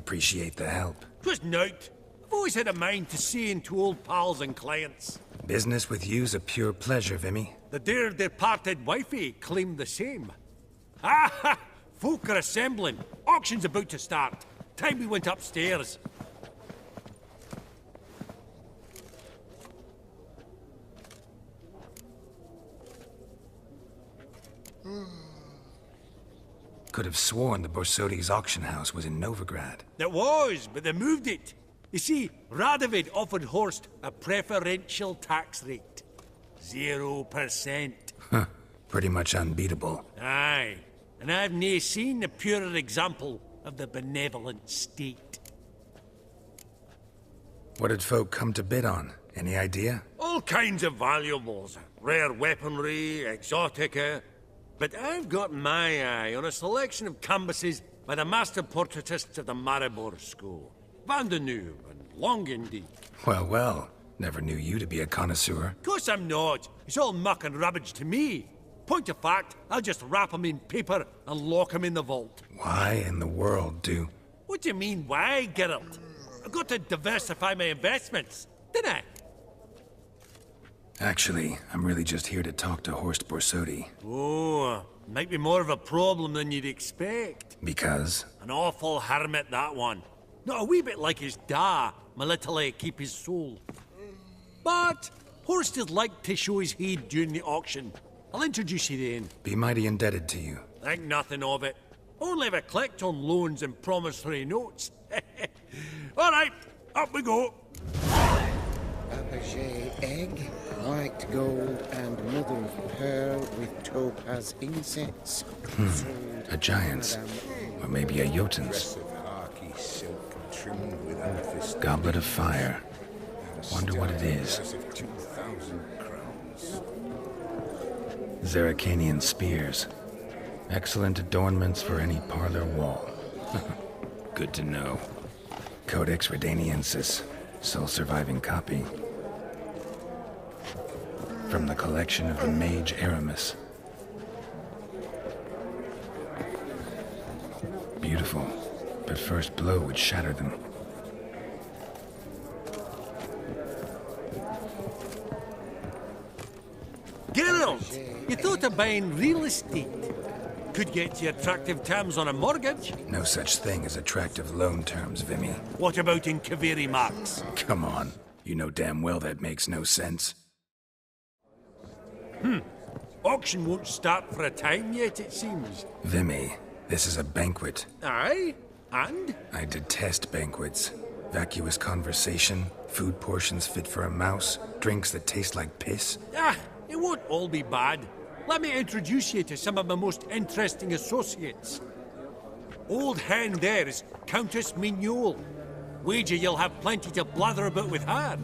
Appreciate the help. 'Twas nowt. I've always had a mind to see into old pals and clients. Business with you's a pure pleasure, Vimy. The dear departed wifey claimed the same. Ah ha! Folk are assembling. Auction's about to start. Time we went upstairs. Could have sworn the Borsodi's auction house was in Novigrad. It was, but they moved it. You see, Radovid offered Horst a preferential tax rate. 0%. Huh. Pretty much unbeatable. Aye. And I've nae seen a purer example of the benevolent state. What did folk come to bid on? Any idea? All kinds of valuables. Rare weaponry, exotica. But I've got my eye on a selection of canvases by the master portraitists of the Maribor School. Van de Nieuw and Longendy. Well, well. Never knew you to be a connoisseur. Course I'm not. It's all muck and rubbish to me. Point of fact, I'll just wrap 'em in paper and lock 'em in the vault. Why in the world do... What do you mean, why, Geralt? I've got to diversify my investments, didn't I? Actually, I'm really just here to talk to Horst Borsodi. Oh, might be more of a problem than you'd expect. Because? An awful hermit, that one. Not a wee bit like his da, my little keep his soul. But Horst is like to show his head during the auction. I'll introduce you then. Be mighty indebted to you. Think nothing of it. Only ever collect on loans and promissory notes. All right, up we go. Fabergé egg, white gold and mother of pearl with topaz insets. A giant's. Or maybe a Jotun's. Goblet of fire. Wonder what it is. Zeracanian spears. Excellent adornments for any parlor wall. Good to know. Codex Redaniensis. Sole surviving copy. From the collection of the mage Aramis. Beautiful, but first blow would shatter them. Geralt, you thought of buying real estate. Could get you attractive terms on a mortgage. No such thing as attractive loan terms, Vimy. What about in Kaviri Marks? Come on. You know damn well that makes no sense. Auction won't start for a time yet, it seems. Vimy, this is a banquet. Aye? And? I detest banquets. Vacuous conversation, food portions fit for a mouse, drinks that taste like piss. Ah, it won't all be bad. Let me introduce you to some of my most interesting associates. Old hen there is Countess Mignol. Wager you'll have plenty to blather about with her.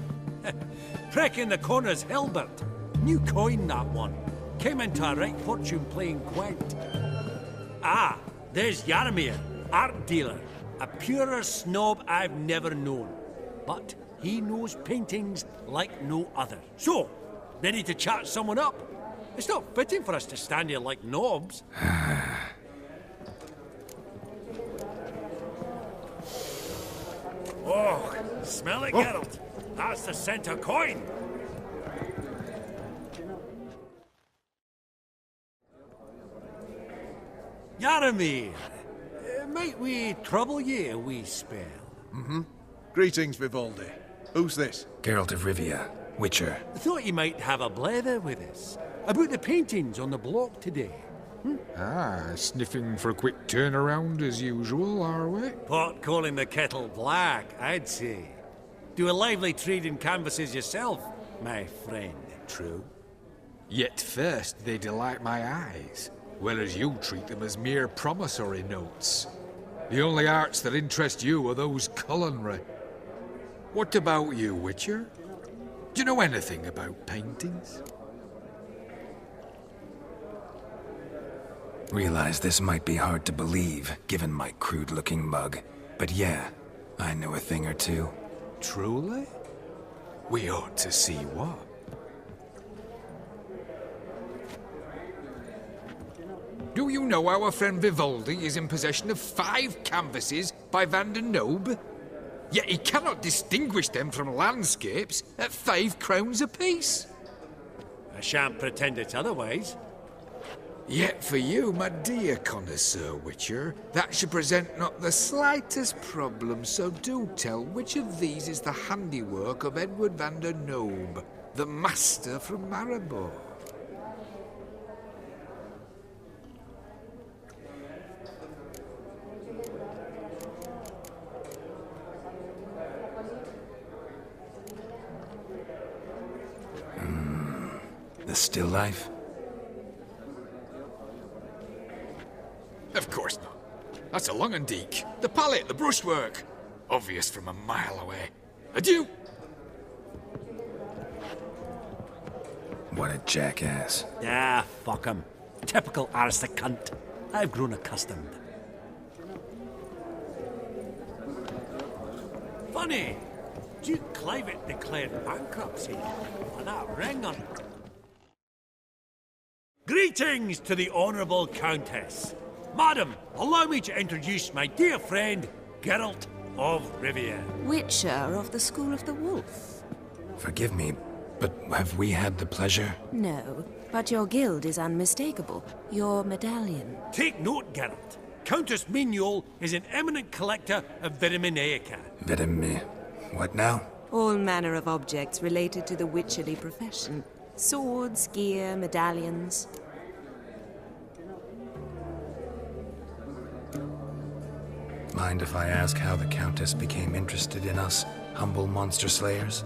Prick in the corner's Hilbert. New coin, that one. Came into a right fortune playing quaint. Ah, there's Jaromir, art dealer. A purer snob I've never known. But he knows paintings like no other. So, ready to chat someone up? It's not fitting for us to stand here like knobs. Oh, smell it, Geralt. That's the center coin. Jaromir, might we trouble ye a wee spell? Greetings, Vivaldi. Who's this? Geralt of Rivia, Witcher. Thought you might have a blether with us. About the paintings on the block today. Ah, sniffing for a quick turnaround as usual, are we? Pot calling the kettle black, I'd say. Do a lively trade in canvases yourself, my friend. True. Yet first they delight my eyes, whereas you treat them as mere promissory notes. The only arts that interest you are those culinary. What about you, Witcher? Do you know anything about paintings? Realize this might be hard to believe, given my crude-looking mug. But yeah, I know a thing or two. Truly? We ought to see what. Do you know our friend Vivaldi is in possession of 5 canvases by Van der Nobe? Yet he cannot distinguish them from landscapes at 5 crowns apiece. I shan't pretend it's otherwise. Yet for you, my dear connoisseur Witcher, that should present not the slightest problem, so do tell which of these is the handiwork of Edward van der Nobe, the master from Maribor. The still life? Of course not. That's a Lungendeek. The palette, the brushwork. Obvious from a mile away. Adieu! What a jackass. Ah, fuck him. Typical arse cunt. I've grown accustomed. Funny, Duke Clivet declared bankruptcy on that ring on it. Greetings to the Honourable Countess. Madam, allow me to introduce my dear friend, Geralt of Rivia. Witcher of the School of the Wolf. Forgive me, but have we had the pleasure? No, but your guild is unmistakable. Your medallion. Take note, Geralt. Countess Mignol is an eminent collector of Vitaminaica. What now? All manner of objects related to the witcherly profession. Swords, gear, medallions. Mind if I ask how the Countess became interested in us, humble monster slayers?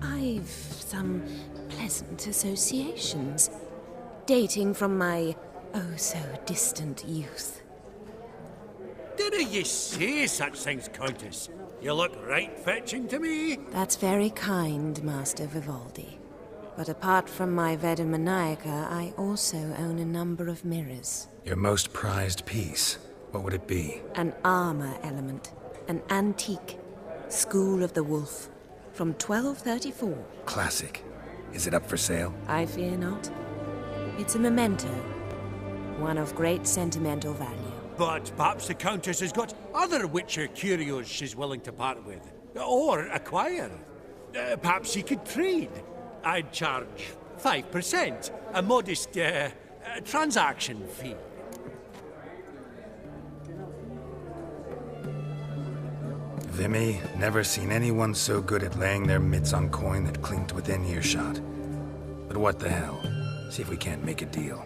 I've some pleasant associations, dating from my oh-so-distant youth. Didn't you say such things, Countess? You look right fetching to me. That's very kind, Master Vivaldi. But apart from my Vitaminaica, I also own a number of mirrors. Your most prized piece, what would it be? An armor element. An antique. School of the Wolf. From 1234. Classic. Is it up for sale? I fear not. It's a memento. One of great sentimental value. But perhaps the Countess has got other Witcher curios she's willing to part with. Or acquire. Perhaps you could trade. I'd charge 5%. A modest, transaction fee. Vimy, never seen anyone so good at laying their mitts on coin that clinked within earshot. But what the hell? See if we can't make a deal.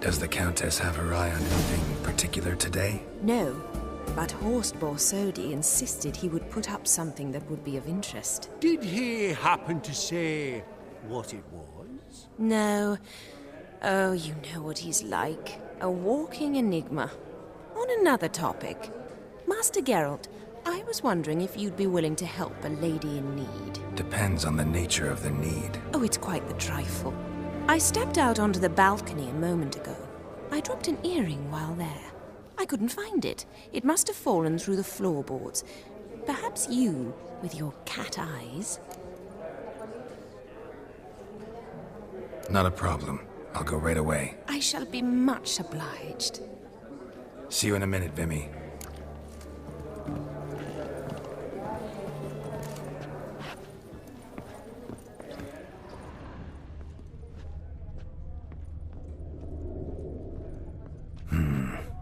Does the Countess have her eye on anything particular today? No, But Horst Borsodi insisted he would put up something that would be of interest. Did he happen to say what it was? No. Oh, you know what he's like. A walking enigma. On another topic. Master Geralt, I was wondering if you'd be willing to help a lady in need. Depends on the nature of the need. Oh, it's quite the trifle. I stepped out onto the balcony a moment ago. I dropped an earring while there. I couldn't find it. It must have fallen through the floorboards. Perhaps you, with your cat eyes... Not a problem. I'll go right away. I shall be much obliged. See you in a minute, Vimy.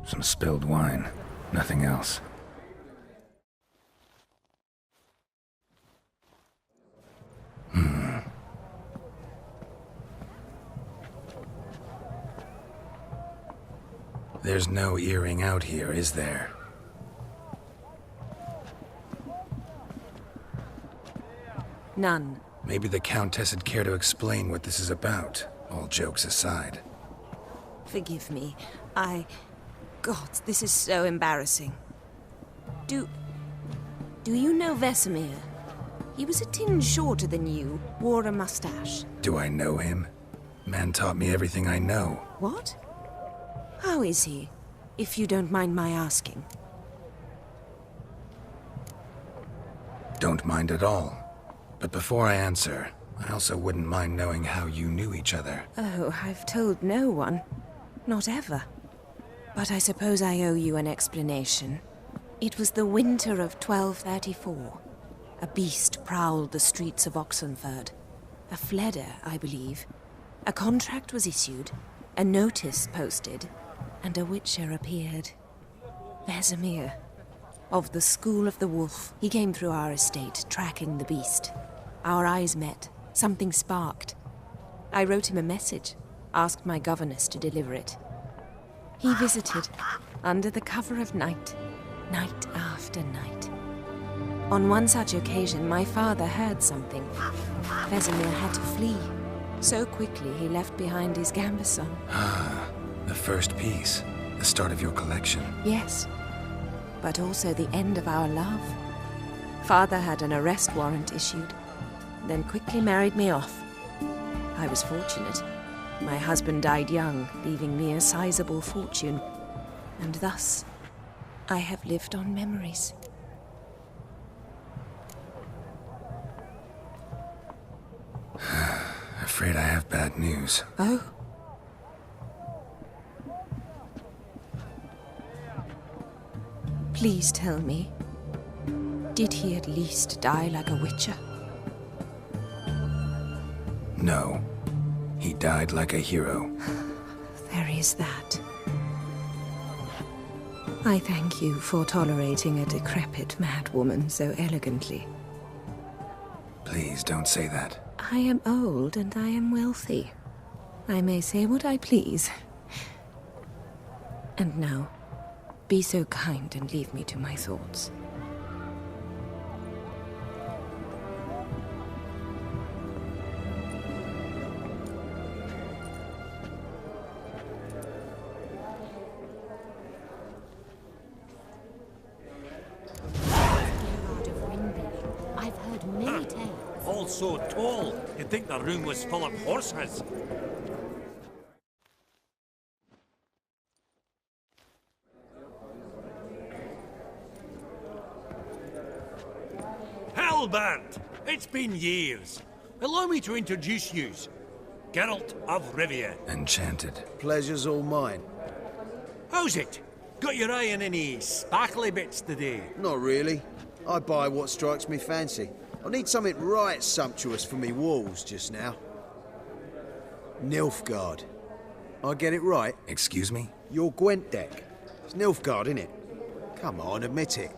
Some spilled wine. Nothing else. There's no earring out here, is there? None. Maybe the Countess would care to explain what this is about, all jokes aside. Forgive me. God, this is so embarrassing. Do you know Vesemir? He was a tinge shorter than you, wore a mustache. Do I know him? Man taught me everything I know. What? How is he, if you don't mind my asking? Don't mind at all. But before I answer, I also wouldn't mind knowing how you knew each other. Oh, I've told no one. Not ever. But I suppose I owe you an explanation. It was the winter of 1234. A beast prowled the streets of Oxenford. A fledder, I believe. A contract was issued, a notice posted, and a witcher appeared. Vesemir. Of the School of the Wolf. He came through our estate, tracking the beast. Our eyes met. Something sparked. I wrote him a message, asked my governess to deliver it. He visited, under the cover of night, night after night. On one such occasion, my father heard something. Vesemir had to flee. So quickly, he left behind his gambeson. Ah, the first piece. The start of your collection. Yes, but also the end of our love. Father had an arrest warrant issued, then quickly married me off. I was fortunate. My husband died young, leaving me a sizable fortune. And thus, I have lived on memories. Afraid I have bad news. Oh? Please tell me, did he at least die like a witcher? No. He died like a hero. There is that. I thank you for tolerating a decrepit madwoman so elegantly. Please don't say that. I am old and I am wealthy. I may say what I please. And now, be so kind and leave me to my thoughts. I've heard many tales. All so tall, you'd think the room was full of horses. Halbert! It's been years. Allow me to introduce yous. Geralt of Rivia. Enchanted. Pleasure's all mine. How's it? Got your eye on any sparkly bits today? Not really. I buy what strikes me fancy. I need something right sumptuous for me walls just now. Nilfgaard. I get it right? Excuse me? Your Gwent deck. It's Nilfgaard, innit? Come on, admit it.